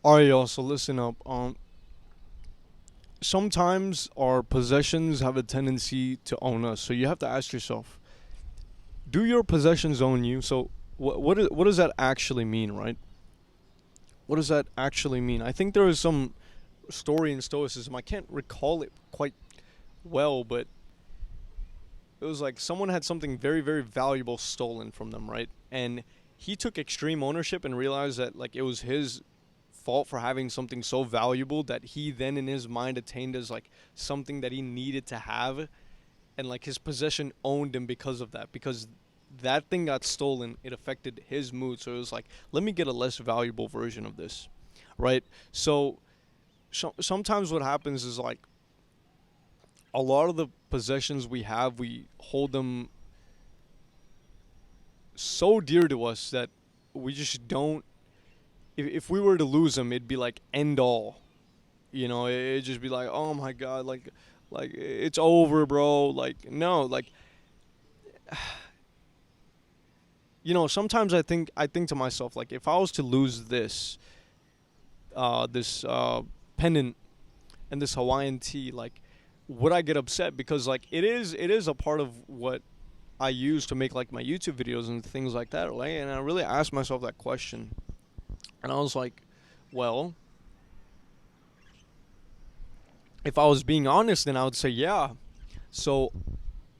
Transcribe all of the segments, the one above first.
All right, y'all. So listen up. Sometimes our possessions have a tendency to own us. So you have to ask yourself: do your possessions own you? So what does that actually mean, right? What does that actually mean? I think there is some story in Stoicism. I can't recall it quite well, but it was like someone had something very very valuable stolen from them, right? And he took extreme ownership and realized that like it was his fault for having something so valuable that he then in his mind attained as like something that he needed to have, and like his possession owned him because of that, because that thing got stolen, it affected his mood. So it was like, let me get a less valuable version of this, right? So sometimes what happens is like a lot of the possessions we have, we hold them so dear to us that we just don't. If we were to lose them, it'd be like end all. You know, it'd just be like, oh my god, like it's over, bro. Like no, like sometimes I think to myself, like if I was to lose this pendant and this Hawaiian tee, like would I get upset? Because like it is a part of what I use to make like my YouTube videos and things like that, right? And I really asked myself that question, and I was like, well, if I was being honest, then I would say yeah. So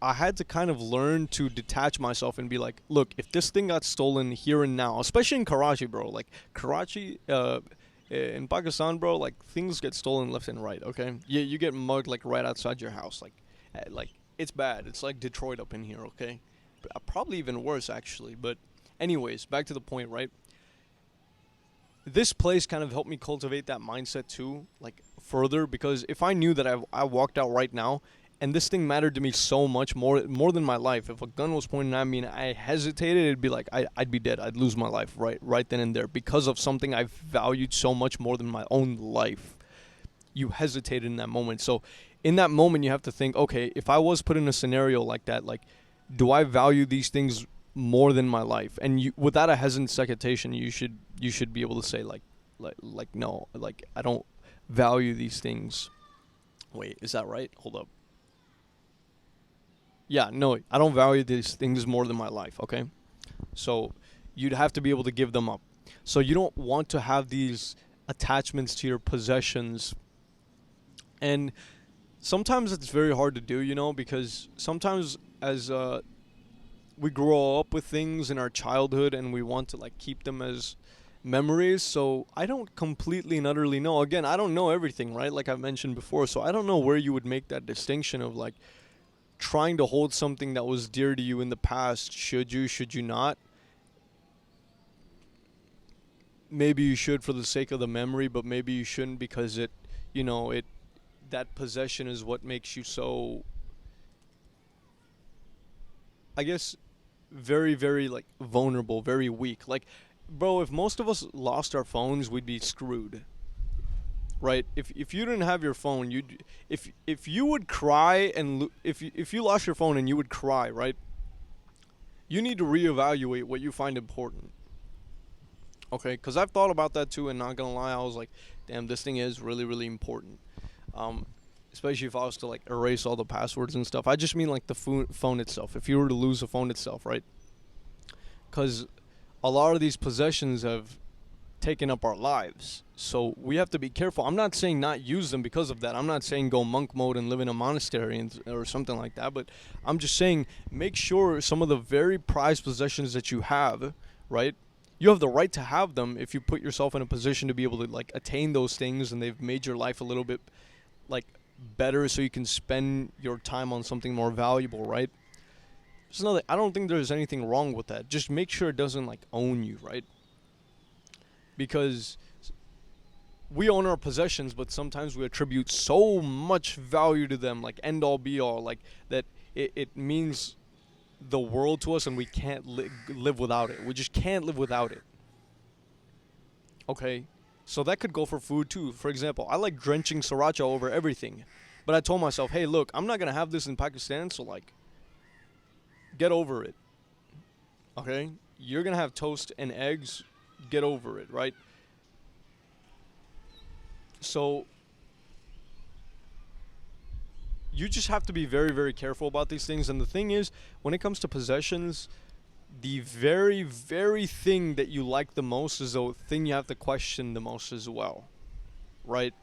I had to kind of learn to detach myself and be like, look, if this thing got stolen here and now, especially in Karachi, bro, like Karachi, in Pakistan, bro, like things get stolen left and right. Okay, you get mugged like right outside your house, like it's bad. It's like Detroit up in here. Okay, probably even worse actually. But anyways, back to the point, right? This place kind of helped me cultivate that mindset too, like further, because if I knew that I walked out right now and this thing mattered to me so much more than my life, if a gun was pointed at me and I hesitated, it'd be like I'd be dead. I'd lose my life right then and there because of something I valued so much more than my own life. You hesitated in that moment. So in that moment you have to think, okay, if I was put in a scenario like that, like do I value these things more than my life? And you, without a hesitation, you should be able to say like no, like I don't value these things. Wait, is that right? Hold up. Yeah, no, I don't value these things more than my life. Okay, so you'd have to be able to give them up. So you don't want to have these attachments to your possessions, and sometimes it's very hard to do, because sometimes as we grow up with things in our childhood and we want to like keep them as memories. So I don't completely and utterly know. Again, I don't know everything, right? Like I mentioned before. So I don't know where you would make that distinction of like trying to hold something that was dear to you in the past. Should you not? Maybe you should for the sake of the memory, but maybe you shouldn't because it that possession is what makes you so, I guess, very very like vulnerable, very weak. Like bro, if most of us lost our phones, we'd be screwed, right? If you didn't have your phone, you'd if you would cry and if you lost your phone and you would cry, right? You need to reevaluate what you find important. Okay, because I've thought about that too, and not gonna lie, I was like, damn, this thing is really really important. Um, Especially if I was to like erase all the passwords and stuff. I just mean like the phone itself. If you were to lose the phone itself, right? Because a lot of these possessions have taken up our lives. So we have to be careful. I'm not saying not use them because of that. I'm not saying go monk mode and live in a monastery or something like that. But I'm just saying make sure some of the very prized possessions that you have, right? You have the right to have them if you put yourself in a position to be able to like attain those things and they've made your life a little bit like better so you can spend your time on something more valuable, right? There's another, I don't think there's anything wrong with that. Just make sure it doesn't like own you, right? Because we own our possessions, but sometimes we attribute so much value to them, like end all be all, like that it means the world to us and we can't live without it. We just can't live without it. Okay? So that could go for food too. For example, I like drenching sriracha over everything. But I told myself, hey, look, I'm not going to have this in Pakistan, so like, get over it. Okay? You're going to have toast and eggs. Get over it, right? So you just have to be very, very careful about these things. And the thing is, when it comes to possessions, the very, very thing that you like the most is the thing you have to question the most as well, right?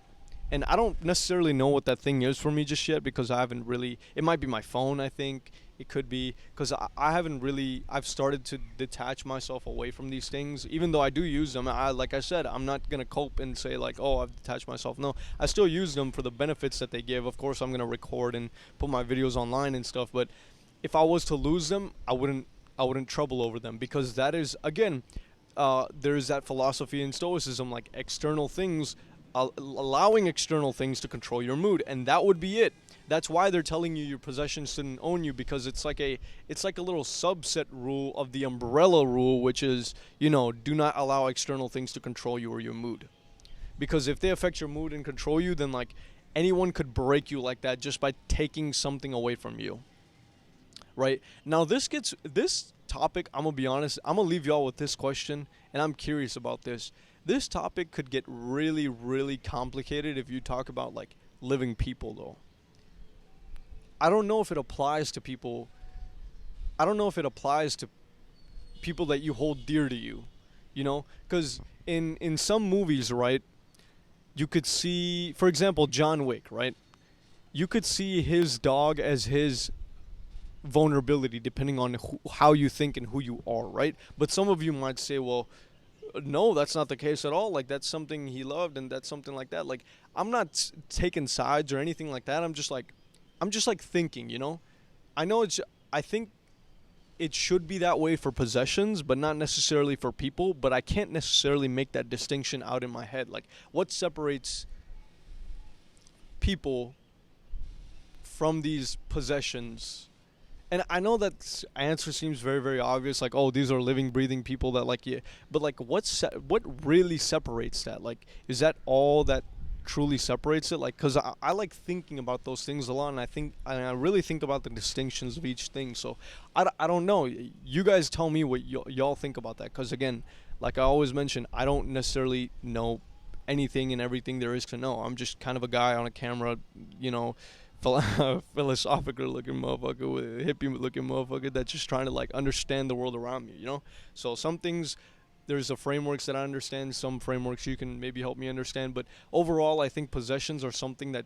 And I don't necessarily know what that thing is for me just yet because I haven't really. It might be my phone, I think. It could be because I haven't really. I've started to detach myself away from these things, even though I do use them. Like I said, I'm not gonna cope and say like, oh, I've detached myself. No, I still use them for the benefits that they give. Of course, I'm gonna record and put my videos online and stuff. But if I was to lose them, I wouldn't. I wouldn't trouble over them because that is again. There's that philosophy in Stoicism, like external things allowing external things to control your mood, and that would be it. That's why they're telling you your possessions shouldn't own you, because it's like a little subset rule of the umbrella rule, which is, do not allow external things to control you or your mood. Because if they affect your mood and control you, then like anyone could break you like that just by taking something away from you. Right? Now this topic, I'm gonna be honest, I'm gonna leave y'all with this question, and I'm curious about this. This topic could get really, really complicated if you talk about like living people though. I don't know if it applies to people. I don't know if it applies to people that you hold dear to you, because in some movies, right, you could see, for example, John Wick, right? You could see his dog as his vulnerability depending on how you think and who you are, right? But some of you might say, well, no, that's not the case at all. Like, that's something he loved and that's something like that. Like, I'm not taking sides or anything like that. I'm just like thinking, I know I think it should be that way for possessions, but not necessarily for people. But I can't necessarily make that distinction out in my head. Like, what separates people from these possessions? And I know that answer seems very, very obvious. Like, oh, these are living, breathing people that like you. But like, what really separates that? Like, is that all that truly separates it? Like, cause I like thinking about those things a lot, and I really think about the distinctions of each thing. So I don't know. You guys tell me what y'all think about that. Cause again, like I always mention, I don't necessarily know anything and everything there is to know. I'm just kind of a guy on a camera, you know philosophical looking motherfucker, with a hippie looking motherfucker that's just trying to like understand the world around me. So some things, there's a frameworks that I understand, some frameworks you can maybe help me understand, but overall I think possessions are something that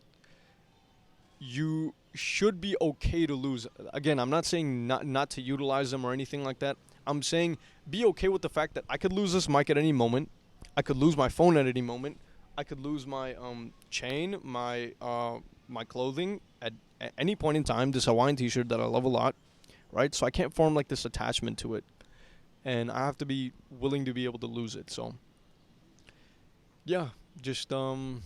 you should be okay to lose. Again, I'm not saying not to utilize them or anything like that. I'm saying be okay with the fact that I could lose this mic at any moment. I could lose my phone at any moment. I could lose my chain, my clothing at any point in time. This Hawaiian t-shirt that I love a lot, right? So I can't form like this attachment to it, and I have to be willing to be able to lose it. So yeah, just think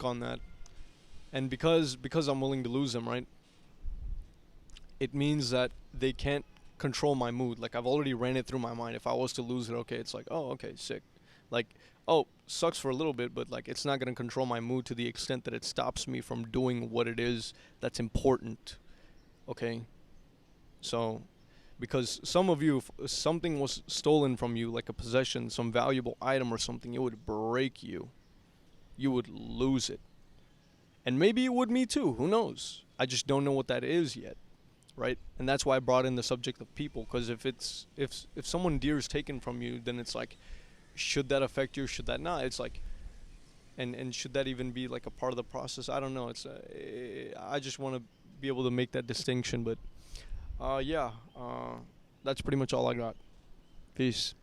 on that. And because I'm willing to lose them, right? It means that they can't control my mood. Like, I've already ran it through my mind. If I was to lose it, okay, it's like, oh, okay, sick. Like, oh, sucks for a little bit, but like it's not gonna control my mood to the extent that it stops me from doing what it is that's important. Okay, so because some of you, if something was stolen from you, like a possession, some valuable item or something, it would break you. You would lose it, and maybe it would me too. Who knows? I just don't know what that is yet. Right, and that's why I brought in the subject of people, because if someone dear is taken from you, then it's like, should that affect you? Should that not? It's like, and should that even be like a part of the process? I don't know. I just want to be able to make that distinction, but yeah, that's pretty much all I got. Peace.